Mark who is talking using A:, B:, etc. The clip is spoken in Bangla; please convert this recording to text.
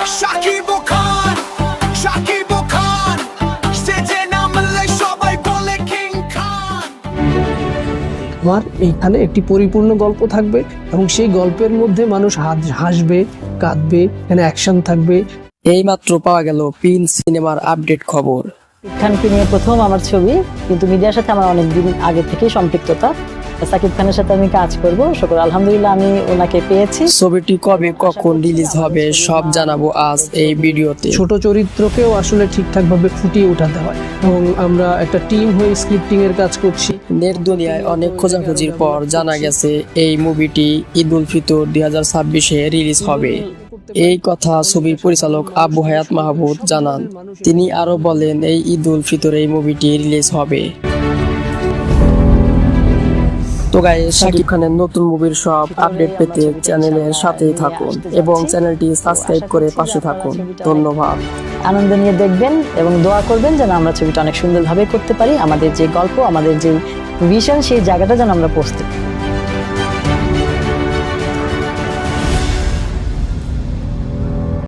A: শাকিব খান, শাকিব খান, স্টেজে নামলে সবাই বলে কিং খান।
B: আমার এইখানে একটি পরিপূর্ণ গল্প থাকবে এবং সেই গল্পের মধ্যে মানুষ হাসবে, কাঁদবে, এখানে অ্যাকশন থাকবে।
C: এইমাত্র পাওয়া গেল পিন সিনেমার আপডেট খবর।
D: খানকে নিয়ে প্রথম আমার ছবি, কিন্তু মিডিয়ার সাথে আমার অনেকদিন আগে থেকেই সম্পৃক্ততা। সাকিব খানের সাথে আমি কাজ করব, শুকর আলহামদুলিল্লাহ আমি ওনাকে পেয়েছি।
C: ছবিটি কবে কখন রিলিজ হবে সব জানাবো আজ এই ভিডিওতে।
B: ছোট চরিত্রকেও আসলে ঠিকঠাক ভাবে ফুটিয়ে উঠাতে হয় এবং আমরা একটা টিম হয়ে স্ক্রিপ্টিং এর কাজ করছি।
C: নেট দুনিয়ায় অনেক খোঁজাখুঁজির পর জানা গেছে এই মুভিটি ঈদ উল ফিতর 2026-এ রিলিজ হবে। এই কথা ছবির পরিচালক আবু হায়াত মাহমুদ জানান। তিনি আরো বলেন এই ঈদ উল ফিতরে এই মুভিটি রিলিজ হবে। তো গাইস, শাকিব খানের নতুন মুভির সব আপডেট পেতে চ্যানেলের সাথেই থাকুন এবং চ্যানেলটি সাবস্ক্রাইব করে পাশে থাকুন। ধন্যবাদ।
D: আনন্দ নিয়ে দেখবেন এবং দোয়া করবেন যেন আমরা ছবিটা অনেক সুন্দরভাবে করতে পারি। আমাদের যে গল্প, আমাদের যে ভিশন, সেই জায়গাটা যেন আমরা পৌঁছতে পারি।